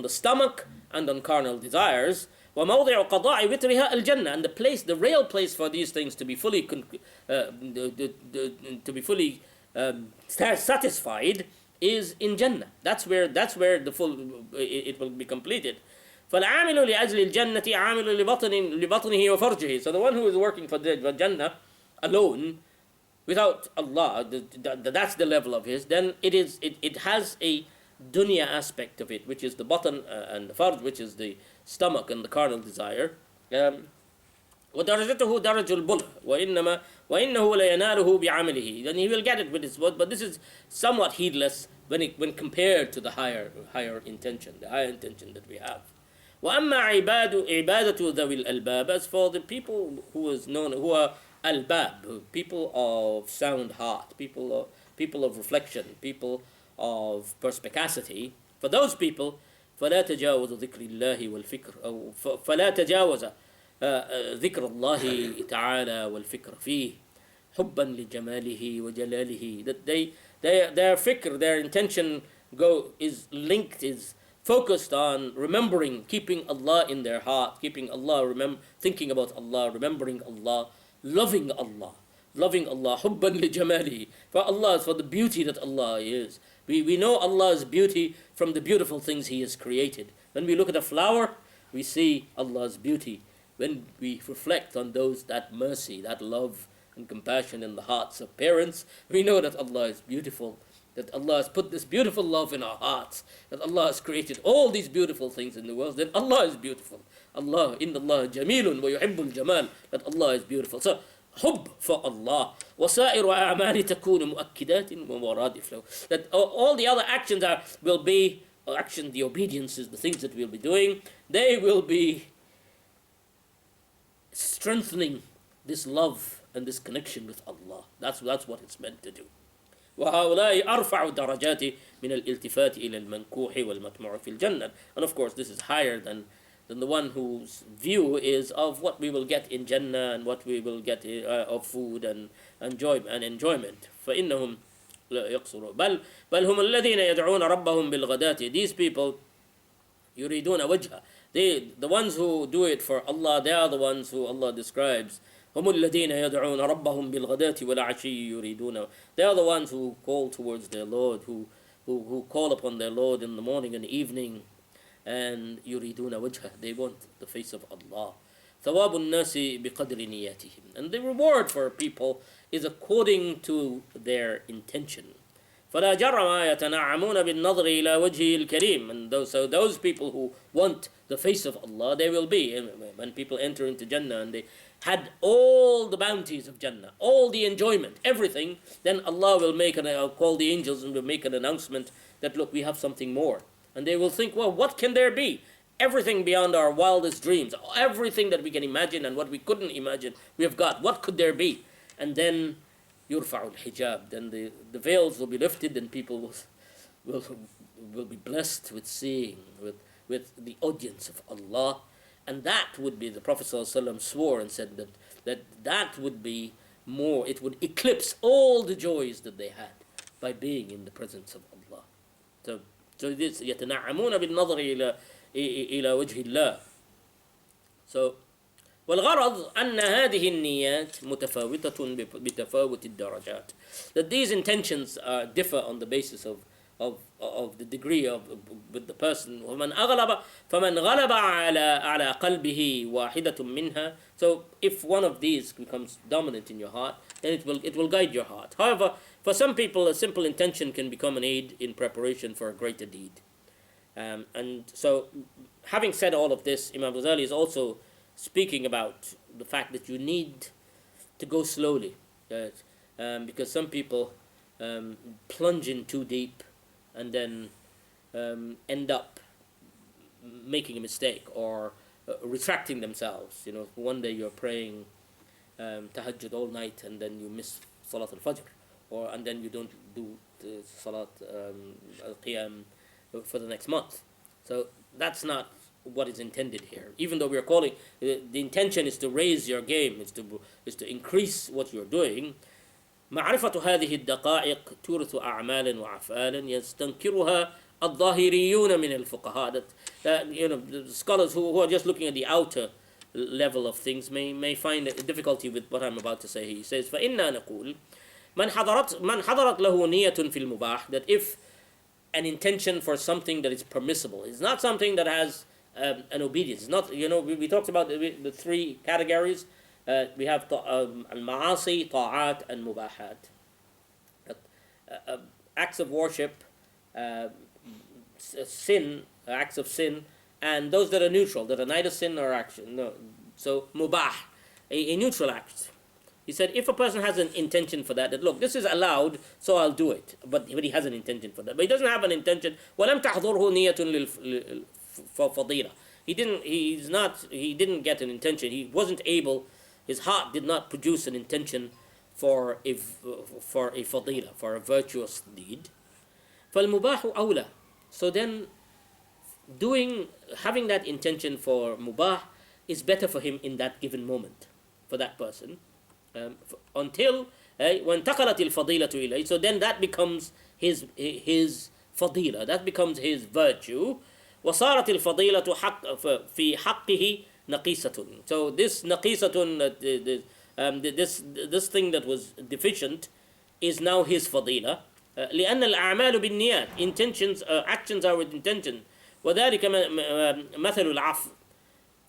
B: stomach and on carnal desires. وموضع قضاء وترها الجنة, and the real place for these things to be fully satisfied is in Jannah. That's where the full it will be completed. فالعامل لأجل الجنة عامل لبطنه وفرجه. So the one who is working for the Jannah alone, without Allah, that's the level of his. Then it has a dunya aspect of it, which is the button and the farj, which is the stomach and the carnal desire. ودرجته درج البلغ وإنه لا يناله بعمله. Then he will get it with his word, but this is somewhat heedless when compared to the higher intention, the higher intention that we have. وأما عبادة ذوي الألباب, as for the people who are albab, people of sound heart, people of reflection, people of perspicacity, for those people, فلا تجاوز ذكر الله والفكر أو فلا تجاوز ذكر الله تعالى والفكر فيه حبا لجماله وجلاله. That their fikr, their intention is focused on remembering, keeping Allah in their heart, keeping Allah, thinking about Allah, remembering Allah, loving Allah, حبا لجماله, for Allah, for the beauty that Allah is. We know Allah's beauty from the beautiful things He has created. When we look at a flower, we see Allah's beauty. When we reflect on that mercy, that love and compassion in the hearts of parents, we know that Allah is beautiful, that Allah has put this beautiful love in our hearts, that Allah has created all these beautiful things in the world, that Allah is beautiful. Allah, inna Allah jamilun wa yuhibbul jamal, that Allah is beautiful. So, حب for Allah. وسائر أعمال تكون مؤكدات ومرادف له. That all the other actions will be the obediences, the things that we'll be doing, they will be strengthening this love and this connection with Allah. That's what it's meant to do. وهؤلاء أرفع درجات من الالتفات إلى المنكوح والمطموع في الجنة. And of course this is higher than the one whose view is of what we will get in Jannah and what we will get of food and enjoyment. فإنهم لا يقصرون بل هم الذين يدعون ربهم بالغداة. These people يريدون وجهه. The ones who do it for Allah, they are the ones who Allah describes. هم الذين يدعون ربهم بالغداة والعشي يريدون. They are the ones who call towards their Lord, who call upon their Lord in the morning and evening, and يريدون وجهه. They want the face of Allah. ثواب الناس بقدر نياتهم. And the reward for people is according to their intention. فلا جرم يتنعمون بالنظر إلى وجهه الكريم. And those people who want the face of Allah, they will be. When people enter into Jannah and they had all the bounties of Jannah, all the enjoyment, everything, then Allah will call the angels and will make an announcement that, look, we have something more. And they will think, well, what can there be? Everything beyond our wildest dreams, everything that we can imagine and what we couldn't imagine, we have got. What could there be? And then يرفع الحجاب, then the veils will be lifted and people will be blessed with seeing, with the audience of Allah. And that would be, the Prophet ﷺ swore and said that would be more, it would eclipse all the joys that they had by being in the presence of Allah. So this يتنعمون بالنظر إلى وجه الله. So والغرض أن هذه النيات متفاوتة بتفاوت الدرجات. That these intentions differ on the basis of the degree of with the person. فمن غلب على قلبه واحدة منها. So if one of these becomes dominant in your heart, then it will guide your heart. However, for some people, a simple intention can become an aid in preparation for a greater deed. And so, having said all of this, Imam Ghazali is also speaking about the fact that you need to go slowly, because some people plunge in too deep and then end up making a mistake or retracting themselves. You know, one day you're praying tahajjud all night and then you miss Salat al-Fajr, and then you don't do the Salat al-Qiyam for the next month. So that's not what is intended here. Even though we are calling, the intention is to raise your game, is to increase what you're doing. معرفة هذه الدقائق تورث أعمال وأفعال يستنكرها الظاهريون من الفقهاء. That the scholars who are just looking at the outer level of things may find a difficulty with what I'm about to say. He says فإنا نقول من حضرت له نية في المباح, that if an intention for something that is permissible, it's not something that has an obedience. It's not, we talked about the three categories. We have al-ma'asi, ta'at, and mubahat. Acts of worship, sin, acts of sin, and those that are neutral, that are neither sin nor action. No. So mubah, a neutral act. He said, if a person has an intention for that look, this is allowed, so I'll do it. But he has an intention for that. But he doesn't have an intention. وَلَمْ تَحْضُرْهُ نِيَةٌ لِلْفَضِيلَةِ. He didn't get an intention. He wasn't able, his heart did not produce an intention for a fadila, for a virtuous deed. فَالْمُبَاحُ أَوْلَى. So then, having that intention for mubah is better for him in that given moment, for that person. Until وانتقلت الفضيلة إليه, so then that becomes his fadila, that becomes his virtue. وصارت الفضيلة في حقه نقيصة. So this نقيصة, this thing that was deficient, is now his fadila. لأن الأعمال بالنيات, intentions, actions are with intention. وذلك مثل العفو.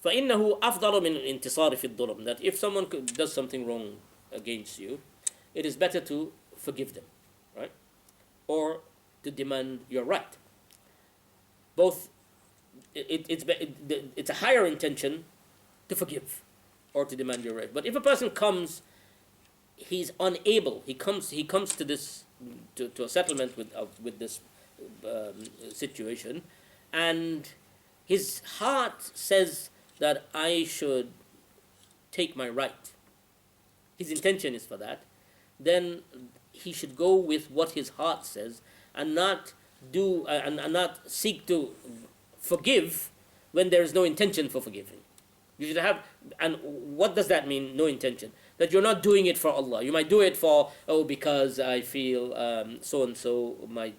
B: فإنه أفضل من الانتصار في الظلم. That if someone does something wrong against you, it is better to forgive them, right? Or to demand your right. Both, it's a higher intention to forgive or to demand your right. But if a person comes, he's unable. He comes to this to a settlement with this situation, and his heart says that I should take my right. His intention is for that. Then he should go with what his heart says, and not do and not seek to forgive when there is no intention for forgiving. You should have, and what does that mean? No intention. That you're not doing it for Allah. You might do it for because I feel so and so might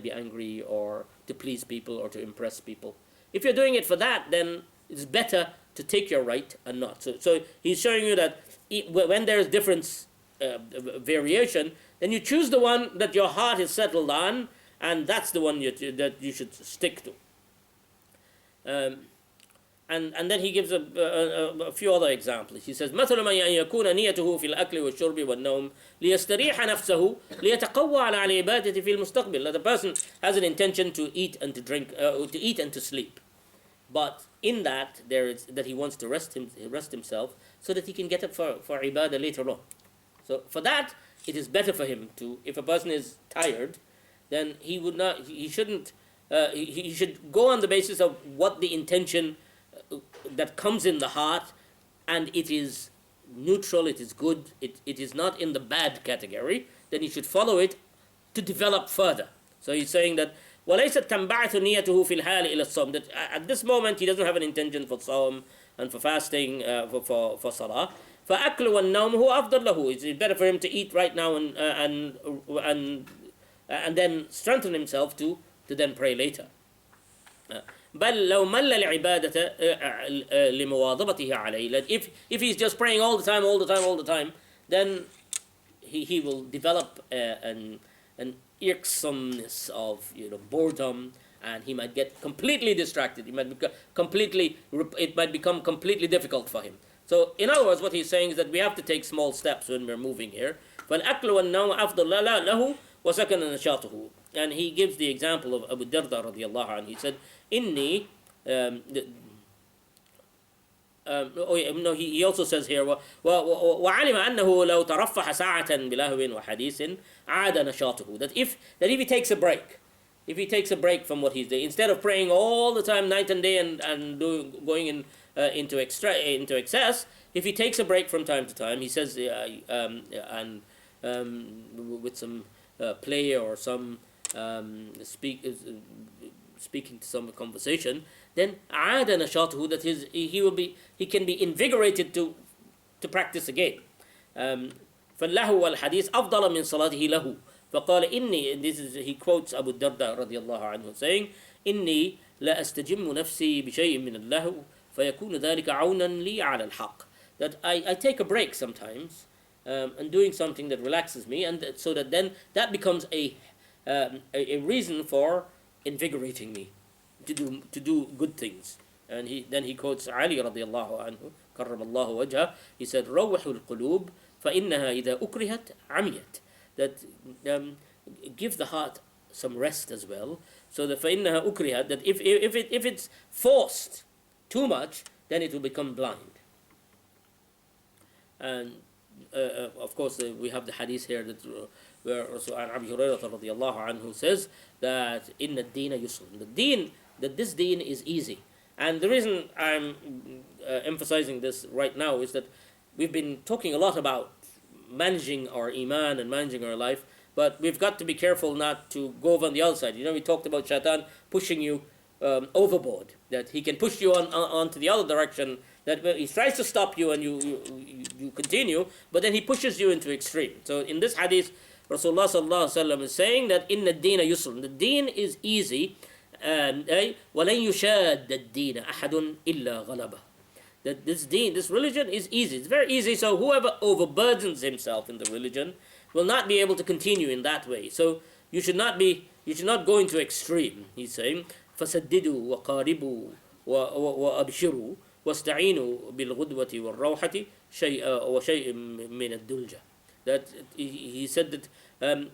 B: be angry, or to please people or to impress people. If you're doing it for that, then it's better to take your right and not. So he's showing you that when there is difference, variation, then you choose the one that your heart is settled on, and that's the one that you should stick to. And then he gives a few other examples. He says, مثل من يكون نيته في الأكل والشرب والنوم ليستريح نفسه ليتقوى على العبادة في المستقبل. That the person has an intention to eat and to drink, to eat and to sleep, but in that there is that he wants to rest himself so that he can get up for ibadah later on. So for that, it is better for him to, if a person is tired, then he should go on the basis of what the intention that comes in the heart, and it is neutral, it is good, it is not in the bad category, then he should follow it to develop further. So he's saying that وَلَيْسَتْ تَنْبَعِثُ نِيَّتُهُ فِي الْحَالِ إِلَى الصَّوْمِ, that at this moment he doesn't have an intention for Sawm and for fasting, for Salah. فأكل والنوم هو أفضل له. It's better for him to eat right now and then strengthen himself to then pray later. بل لو مل العبادة لمواظبته عليه. That if he's just praying all the time, then he will develop an irksomeness of boredom, and he might get completely distracted. It might become completely difficult for him. So in other words, what he's saying is that we have to take small steps when we're moving here. فالأكل والنوم أفضل له وسكن نشاطه. And he gives the example of Abu Darda radiallahu anhu. He said, "Inni." He also says here, وعلم أنه لو ترفح ساعة بلهو وحديث عاد نشاطه. That if he takes a break, from what he's doing, instead of praying all the time, night and day, and going into excess, if he takes a break from time to time, he says, with some play or some speaking to some conversation, then عاد نشاطه, that he can be invigorated to practice again. فاللهو والحديث أفضل من صلاته له. فقال إني, he quotes Abu Darda radiallahu anhu saying, إني لا أستجم نفسي بشيء من اللهو فيكون ذلك عونا لي على الحق. That I take a break sometimes and doing something that relaxes me, and so that then that becomes a reason for invigorating me to do good things. And he quotes Ali radiallahu anhu كرم الله وجهه. He said, روحوا القلوب فإنها إذا أكرهت عميت. That give the heart some rest as well. So that فإنها أكرهت, that if it's forced too much, then it will become blind. And of course, we have the hadith here that where Abu Hurairah radiallahu anhu says that inna ad-deena yusr. That this deen is easy. And the reason I'm emphasizing this right now is that we've been talking a lot about managing our iman and managing our life, but we've got to be careful not to go over on the other side. We talked about shaitan pushing you overboard, that he can push you onto the other direction, that he tries to stop you and you continue, but then he pushes you into extreme. So in this hadith, Rasulullah sallallahu alaihi wasallam is saying that inna ad-deena yusr, the deen is easy, and وَلَنْ يُشَادَّ الدِّينَ أَحَدٌ إِلَّا غَلَبَهُ. That this deen, this religion is easy. It's very easy. So whoever overburdens himself in the religion will not be able to continue in that way. So you should not go into extreme. He's saying, فَسَدِّدُوا وَقَارِبُوا وَأَبْشِرُوا وَاسْتَعِينُوا بِالْغُدْوَةِ وَالرَّوْحَةِ وَشَيْءٍ مِّنَ الدُّلْجَةِ. That he said that,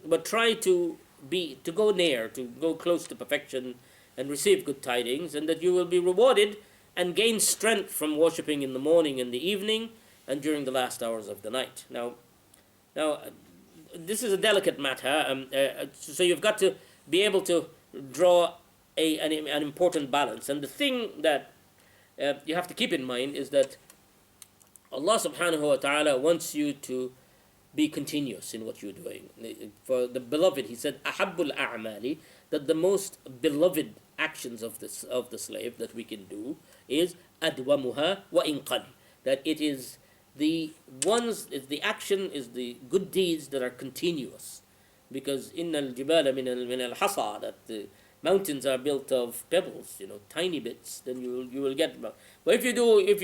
B: but try to go close to perfection and receive good tidings, and that you will be rewarded and gain strength from worshipping in the morning and the evening and during the last hours of the night. Now, this is a delicate matter, so you've got to be able to draw an important balance. And the thing that you have to keep in mind is that Allah subhanahu wa ta'ala wants you to be continuous in what you're doing. For the beloved, he said, أَحَبُّ الْأَعْمَالِ, that the most beloved actions of the slave that we can do is أَدْوَمُهَا وَإِنْ قَلْ, that it is the action is the good deeds that are continuous. Because إِنَّ الْجِبَالَ مِنَ الْحَصَى, that the mountains are built of pebbles, tiny bits, then you will get. But if you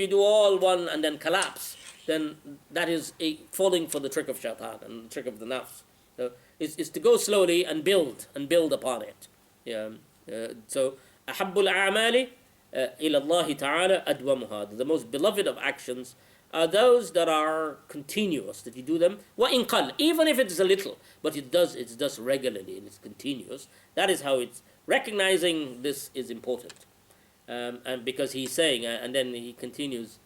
B: do all one and then collapse, then that is falling for the trick of shaitan and the trick of the nafs. So it's to go slowly and build upon it. So أحب الأعمال إلى الله تعالى أدومها. The most beloved of actions are those that are continuous, that you do them وإن قل, even if it's a little, but it's does regularly and it's continuous. That is how it's recognizing this is important. And because he's saying, and then he continues.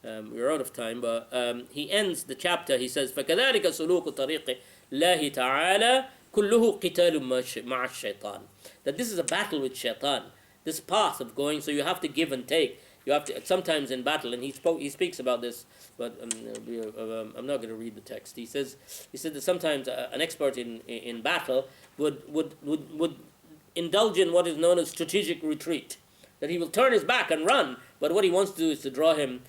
B: We're out of time, but he ends the chapter. He says, فَكَذَلِكَ سُلُوكُ طَرِيقِ اللَّهِ تَعَالَى كُلُّهُ قِتَالٌ مَعَ الشَّيْطَانِ. That this is a battle with shaitan, this path of going, so you have to give and take. You have to, sometimes in battle, and he speaks about this, but I'm not going to read the text. He said that sometimes an expert in battle would indulge in what is known as strategic retreat, that he will turn his back and run, but what he wants to do is to draw him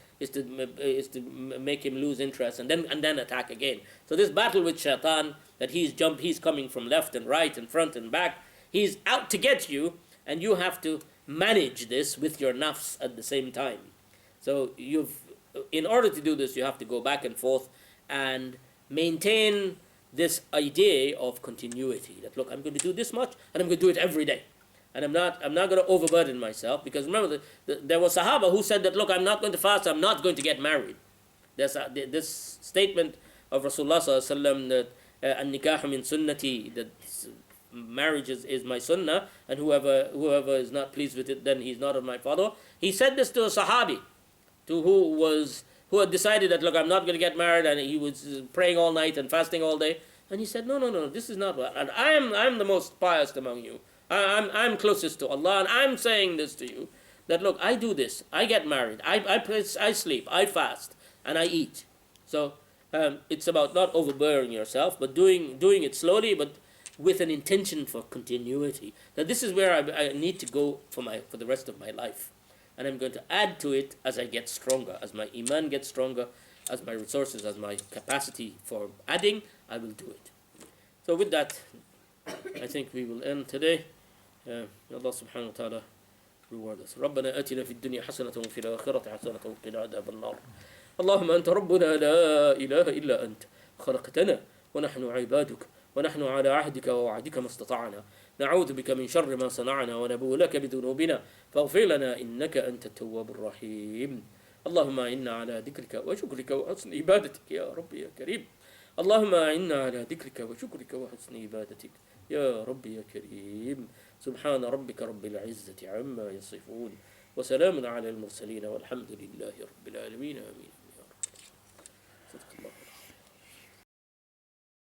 B: make him lose interest and then attack again. So this battle with shaitan, that he's coming from left and right and front and back, he's out to get you, and you have to manage this with your nafs at the same time. So in order to do this, you have to go back and forth and maintain this idea of continuity. That look, I'm going to do this much, and I'm going to do it every day, and I'm not going to overburden myself. Because remember, there was Sahaba who said that look, I'm not going to fast, I'm not going to get married. There's this statement of Rasulullah sallallahu alaihi wasallam that an-nikahu min sunnati, that marriage is my sunnah, and whoever is not pleased with it, then he's not of my follower. He said this to a Sahabi, who had decided that look, I'm not going to get married, and he was praying all night and fasting all day, and he said, no, this is not what, and I'm the most pious among you. I'm closest to Allah, and I'm saying this to you, that look, I do this, I get married, I sleep, I fast, and I eat. So it's about not overbearing yourself, but doing it slowly, but with an intention for continuity. That this is where I need to go for the rest of my life. And I'm going to add to it as I get stronger, as my iman gets stronger, as my resources, as my capacity for adding, I will do it. So with that, I think we will end today. Allah subhanahu wa ta'ala reward us. ربنا آتنا في الدنيا حسنة وفي الآخرة حسنة وقنا عذاب النار. اللهم أنت ربنا لا إله إلا أنت خلقتنا ونحن عبادك ونحن على عهدك ووعدك ما استطعنا نعوذ بك من شر ما صنعنا ونبوء لك بذنوبنا فاغفر لنا إنك أنت التواب الرحيم. اللهم إنا على ذكرك وشكرك وحسن عبادتك يا رب يا كريم. اللهم إنا على ذكرك وشكرك وحسن عبادتك يا رب يا كريم. سبحان ربك رب العزة عما يصفون وسلام على المرسلين والحمد لله رب العالمين. آمين.